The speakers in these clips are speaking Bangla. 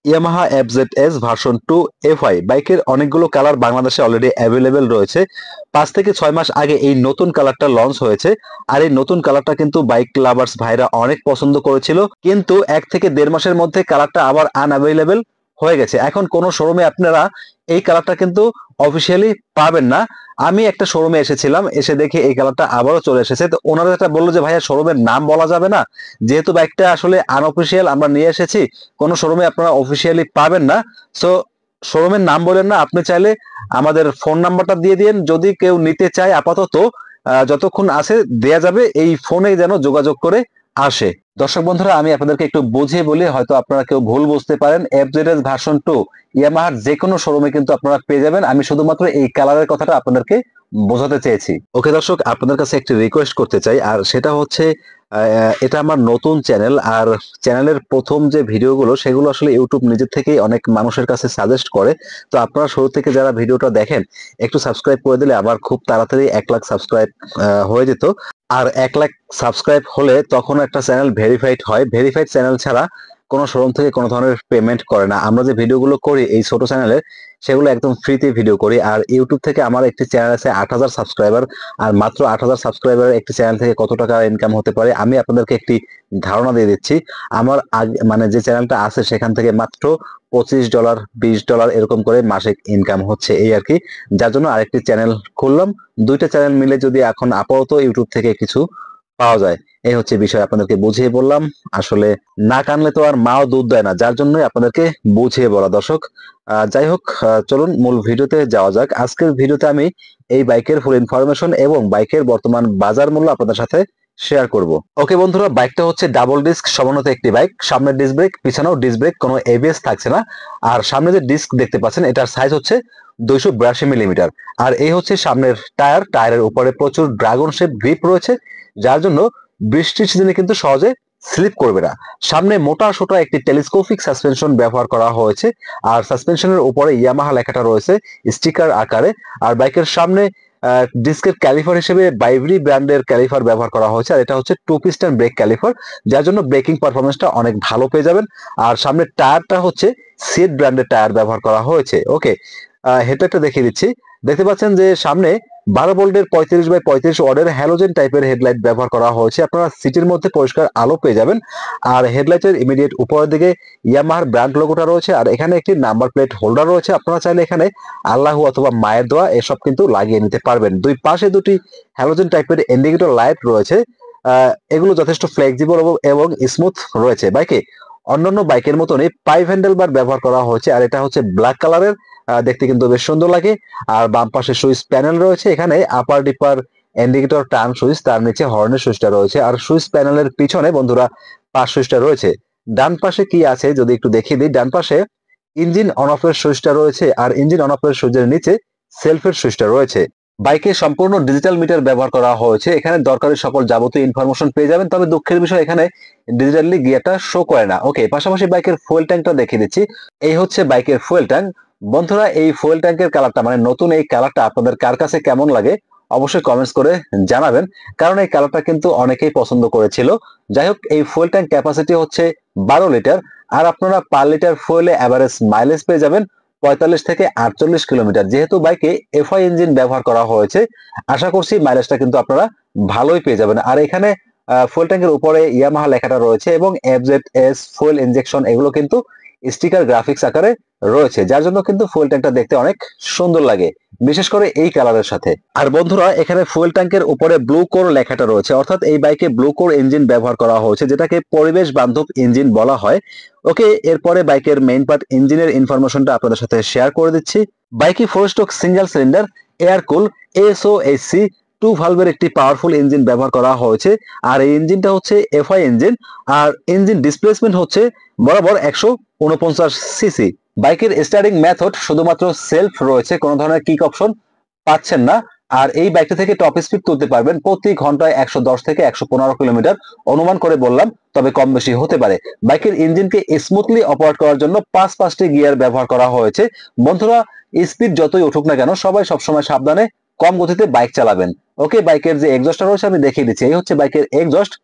ইয়ামাহা এফজেডএস ভার্সন 2 এফআই বাইকের অনেকগুলো কালার বাংলাদেশে অলরেডি অ্যাভেলেবেল রয়েছে। 5 থেকে 6 মাস আগে এই নতুন কালারটা লঞ্চ হয়েছে। আর এই নতুন কালারটা কিন্তু বাইক লাভার্স ভাইরা অনেক পছন্দ করেছিল, কিন্তু 1 থেকে 1.5 মাসের মধ্যে কালারটা আবার আনঅ্যাভেলেবেল হয়ে গেছে। এখন কোন শোরুমে আপনারা এই কালারটা কিন্তু অফিসিয়ালি পাবেন না। আমি একটা শোরুমে এসেছিলাম, এসে দেখি এই কালারটা আবারও চলে এসেছে। তো ওনারা যেটা বললো যে ভাইয়া শোরুমের নাম বলা যাবে না, যেহেতু বাইকটা আসলে আনঅফিসিয়াল আমরা নিয়ে এসেছি, কোনো শোরুমে আপনারা অফিসিয়ালি পাবেন না। সো শোরুমের নাম বলেন না, আপনি চাইলে আমাদের ফোন নাম্বারটা দিয়ে দিন, যদি কেউ নিতে চায় আপাতত যতক্ষণ আছে দেয়া যাবে, এই ফোনে যেন যোগাযোগ করে আসে। দর্শক বন্ধুরা, আমি আপনাদেরকে একটু বুঝিয়ে বলি, হয়তো আপনারা কেউ ভুল বুঝতে পারেন। এফজেডএস ভার্সন 2 ইয়ামাহার যে কোনো শোরুমে কিন্তু আপনারা পেয়ে যাবেন। আমি শুধুমাত্র এই কালারের কথাটা আপনাদেরকে বোঝাতে চেয়েছি। ওকে দর্শক, আপনাদের কাছে একটি রিকোয়েস্ট করতে চাই, আর সেটা হচ্ছে এটা আমার নতুন চ্যানেল, আর চ্যানেলের প্রথম যে ভিডিওগুলো সেগুলো আসলে ইউটিউব নিজের থেকেই অনেক মানুষের কাছে সাজেস্ট করে। তো আপনারা শুরু থেকে যারা ভিডিওটা দেখেন একটু সাবস্ক্রাইব করে দিলে আমার খুব তাড়াতাড়ি 1 লাখ সাবস্ক্রাইব হয়ে যেত। আর 1 লাখ সাবস্ক্রাইব হলে তখন একটা চ্যানেল ভেরিফাইড হয়। ভেরিফাইড চ্যানেল ছাড়া কোনো শোরুম থেকে কোনো ধরনের পেমেন্ট করে না। আমরা যে ভিডিওগুলো করি এই ছোট চ্যানেলে, সেগুলো একদম ফ্রিতে ভিডিও করি। আর ইউটিউব থেকে আমার একটি চ্যানেল আছে 8,000 সাবস্ক্রাইবার, আর মাত্র 8,000 সাবস্ক্রাইবারের একটি চ্যানেল থেকে কত টাকা ইনকাম হতে পারে আমি আপনাদেরকে একটি ধারণা দিয়ে দিচ্ছি। আমার মানে যে চ্যানেলটা আছে সেখান থেকে মাত্র $25 $20 এরকম করে মাসিক ইনকাম হচ্ছে, এই আর কি। যার জন্য আরেকটি চ্যানেল খুললাম। দুইটা চ্যানেল মিলে যদি এখন আপাতত ইউটিউব থেকে কিছু পাওয়া যায়, এই হচ্ছে বিষয়। আপনাদেরকে বুঝিয়ে বললাম। আসলে না কানলে তো আর মাও দুধ দেয় না, যার জন্যই আপনাদেরকে বুঝিয়ে বলা। দর্শক, যাই হোক, চলুন মূল ভিডিওতে যাওয়া যাক। আজকের ভিডিওতে আমি এই বাইকের ফুল ইনফরমেশন এবং বাইকের বর্তমান বাজার মূল্য আপনাদের সাথে শেয়ার করব। ওকে বন্ধুরা, বাইকটা হচ্ছে ডাবল ডিস্ক সমন্বিত একটি বাইক। সামনের ডিস্ক ব্রেক, পিছনেও ডিস্ক ব্রেক, কোনো এবিএস থাকছে না। আর সামনে যে ডিস্ক দেখতে পাচ্ছেন এটার সাইজ হচ্ছে 282 মিলিমিটার। আর এই হচ্ছে সামনের টায়ার। টায়ারের উপরে প্রচুর ড্রাগন শেপ গ্রিপ রয়েছে, যার জন্য বৃষ্টির সিজনে কিন্তু সহজে স্লিপ করবে না। সামনে মোটা সোটা একটি টেলিস্কোপিক সাসপেনশন ব্যবহার করা হয়েছে, আর সাসপেনশনের উপরে ইয়ামাহা লেখাটা রয়েছে স্টিকার আকারে। আর বাইকের সামনে ডিস্কের ক্যালিফার হিসেবে বাইভরি ব্র্যান্ডের ক্যালিফার ব্যবহার করা হয়েছে, আর এটা হচ্ছে 2 পিস্টন ব্রেক ক্যালিফার, যার জন্য ব্রেকিং পারফরমেন্সটা অনেক ভালো পেয়ে যাবেন। আর সামনের টায়ারটা হচ্ছে সিট ব্র্যান্ডের টায়ার ব্যবহার করা হয়েছে। ওকে, হেডলাইটটা দেখিয়ে দিচ্ছি। দেখতে পাচ্ছেন যে সামনে 12 ভোল্টের 35x35 ওয়াটের হ্যালোজেন টাইপের হেডলাইট ব্যবহার করা হয়েছে। আপনারা সিটির মধ্যে পরিষ্কার আলো পেয়ে যাবেন। আর হেডলাইটের ইমিডিয়েট উপরের দিকে ইয়ামাহার ব্র্যান্ড লোগোটা রয়েছে, আর এখানে একটি নাম্বার প্লেট হোল্ডার রয়েছে। আপনারা চাইলে এখানে আল্লাহু অথবা মায়ের দোয়া এসব কিন্তু লাগিয়ে নিতে পারবেন। দুই পাশে দুটি হ্যালোজেন টাইপের ইন্ডিকেটর লাইট রয়েছে। এগুলো যথেষ্ট ফ্লেক্সিবল এবং স্মুথ রয়েছে। বাইকে অন্যান্য বাইকের মতনই পাইপ হ্যান্ডেল বার ব্যবহার করা হয়েছে, আর এটা হচ্ছে ব্ল্যাক কালারের। দেখতে কিন্তু বেশ সুন্দর লাগে। আর বাম পাশে সুইচ প্যানেল রয়েছে, এখানে আপার ডিপার ইন্ডিকেটর টার্ন সুইচ, তার নিচে হর্নের সুইচটা রয়েছে। আর সুইচ প্যানেলের পিছনে বন্ধুরা পাশ সুইচটা রয়েছে। ডান পাশে কি আছে যদি একটু দেখিয়ে দিই। ডান পাশে ইঞ্জিন অন অফের সুইচটা রয়েছে, আর ইঞ্জিন অন অফের সুইচের নিচে সেলফের সুইচটা রয়েছে। বাইকে সম্পূর্ণ ডিজিটাল মিটার ব্যবহার করা হয়েছে। এখানে দরকারি সকল যাবতীয় ইনফরমেশন পেয়ে যাবেন, তবে দুঃখের বিষয় এখানে ডিজিটালি গিয়ারটা শো করে না। ওকে, পাশাপাশি বাইকের ফুয়েল ট্যাঙ্কটা দেখিয়ে দিচ্ছি। এই হচ্ছে বাইকের ফুয়েল ট্যাঙ্ক। বন্ধুরা, এই ফুয়েল ট্যাঙ্কের কালারটা মানে নতুন এই কালারটা আপনাদের কার কাছে কেমন লাগে অবশ্যই কমেন্টস করে জানাবেন, কারণ এই কালারটা কিন্তু অনেকেই পছন্দ করেছিল। যাই হোক, এই ফুয়েল ট্যাঙ্ক ক্যাপাসিটি হচ্ছে 12 লিটার। আর আপনারা পার লিটার ফুয়েলে অ্যাভারেজ মাইলেজ পেয়ে যাবেন 45 থেকে 48 কিলোমিটার। যেহেতু বাইকে এফআই ইঞ্জিন ব্যবহার করা হয়েছে, আশা করছি মাইলেজটা কিন্তু আপনারা ভালোই পেয়ে যাবেন। আর এখানে ফুয়েল ট্যাঙ্কের উপরে ইয়ামাহা লেখাটা রয়েছে, এবং এফজেডএস ফুয়েল ইনজেকশন এগুলো কিন্তু স্টিকার গ্রাফিক্স আকারে রয়েছে, যার জন্য কিন্তু ফুয়েল ট্যাঙ্কটা দেখতে অনেক সুন্দর লাগে, বিশেষ করে এই কালারের সাথে। আর বন্ধুরা, এখানে ফুয়েল ট্যাঙ্কের উপরে ব্লু কোর লেখাটা রয়েছে, অর্থাৎ এই বাইকে ব্লু কোর ইঞ্জিন ব্যবহার করা হয়েছে, যেটাকে পরিবেশ বান্ধব ইঞ্জিন বলা হয়। ওকে, এরপরে বাইকের মেইন পার্ট ইঞ্জিনের ইনফরমেশনটা আপনাদের সাথে শেয়ার করে দিচ্ছি। বাইকে 4 stroke single cylinder air cool SOSC 2 ভালভের একটি পাওয়ারফুল ইঞ্জিন ব্যবহার করা হয়েছে। আর এই ইঞ্জিনটা হচ্ছে এফআই ইঞ্জিন, আর ইঞ্জিন ডিসপ্লেসমেন্ট হচ্ছে বরাবর 149 সিসি। বাইকের স্টার্টিং মেথড শুধুমাত্র সেলফ রয়েছে, কোনো ধরনের কিক অপশন পাচ্ছেন না। আর এই বাইকটা থেকে টপ স্পিড তুলতে পারবেন প্রতি ঘন্টায় 110 থেকে 115 কিলোমিটার, অনুমান করে বললাম, তবে কম বেশি হতে পারে। বাইকের ইঞ্জিনকে স্মুথলি অপারেট করার জন্য 5টি গিয়ার ব্যবহার করা হয়েছে। বন্ধুরা, স্পিড যতই উঠুক না কেন সবাই সবসময় সাবধানে কম গতিতে বাইক চালাবেন। ওকে, বাইকের যে এক্সস্টটা রয়েছে আমি দেখিয়ে দিচ্ছি। এই হচ্ছে বাইকের এক্সস্ট।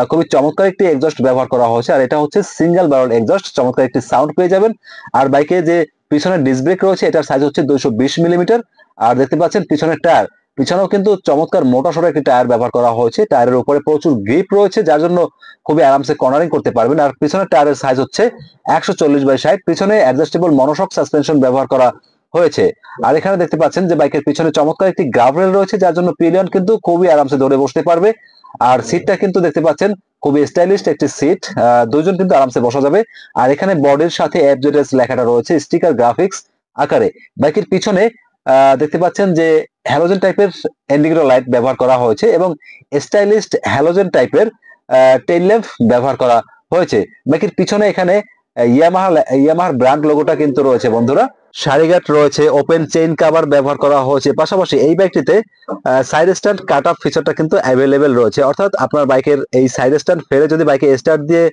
খুবই চমৎকার একটি এক্সস্ট ব্যবহার করা হয়েছে, আর এটা হচ্ছে সিঙ্গেল ব্যারেল এক্সস্ট। চমৎকার একটি সাউন্ড পেয়ে যাবেন। আর বাইকে যে পিছনের ডিস্ক ব্রেক রয়েছে এটার সাইজ হচ্ছে 220 মিলিমিটার। আর দেখতে পাচ্ছেন পিছনের টায়ার, পিছনেও কিন্তু চমৎকার মোটা সোটা একটি টায়ার ব্যবহার করা হয়েছে। টায়ারের উপরে প্রচুর গ্রিপ রয়েছে, যার জন্য খুবই আরামসে কর্নারিং করতে পারবেন। আর পিছনের টায়ারের সাইজ হচ্ছে 140/60। পিছনে অ্যাডজাস্টেবল মনোশক সাসপেনশন ব্যবহার করা হয়েছে। আর এখানে দেখতে পাচ্ছেন যে বাইকের পিছনে চমৎকার একটি গ্রাভেল রয়েছে, যার জন্য পিলিয়ন কিন্তু খুবই আরামসে ধরে বসতে পারবে। আর সিটটা কিন্তু দেখতে পাচ্ছেন খুবই স্টাইলিশ একটি সিট, দুইজন কিন্তু আরামসে বসা যাবে। আর এখানে বডির সাথে এফজেডএস লেখাটা রয়েছে স্টিকার গ্রাফিক্স আকারে। বাইকের পিছনে দেখতে পাচ্ছেন যে হ্যালোজেন টাইপের ইন্ডিকেটর লাইট ব্যবহার করা হয়েছে এবং স্টাইলিশ হ্যালোজেন টাইপের টেইল ল্যাম্প ব্যবহার করা হয়েছে। বাইকের পিছনে এখানে ইয়ামাহার ব্র্যান্ড লোগোটা কিন্তু রয়েছে বন্ধুরা। সারিগাট রয়েছে, ওপেন চেইন কভার ব্যবহার করা হয়েছে। পাশাপাশি এই বাইকটিতে সাইড স্ট্যান্ড কাট অফ ফিচারটা কিন্তু অ্যাভেলেবেল রয়েছে, অর্থাৎ আপনার বাইকের এই সাইড স্ট্যান্ড ফেলে যদি বাইকে স্টার্ট দিয়ে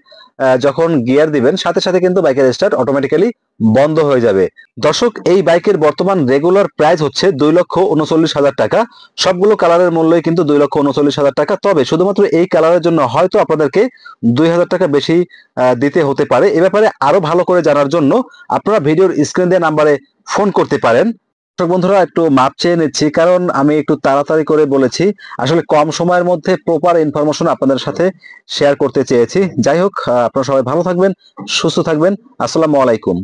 যখন গিয়ার দিবেন সাথে সাথে কিন্তু বাইকের স্টার্ট অটোমেটিক্যালি বন্ধ হয়ে যাবে। দর্শক, এই বাইকের বর্তমান রেগুলার প্রাইস হচ্ছে 2,39,000 টাকা। সবগুলো কালারের মূল্যই কিন্তু 2,39,000 টাকা। তবে শুধুমাত্র এই কালারের জন্য হয়তো আপনাদেরকে 2,000 টাকা বেশি দিতে হতে পারে। এ ব্যাপারে আরো ভালো করে জানার জন্য আপনারা ভিডিওর স্ক্রিন দেওয়া নাম্বারে ফোন করতে পারেন। দর্শক বন্ধুরা, একটু মাপ চেয়ে নিচ্ছি, কারণ আমি একটু তাড়াতাড়ি করে বলেছি। আসলে কম সময়ের মধ্যে প্রপার ইনফরমেশন আপনাদের সাথে শেয়ার করতে চেয়েছি। যাই হোক, আপনারা সবাই ভালো থাকবেন, সুস্থ থাকবেন। আসসালামু আলাইকুম।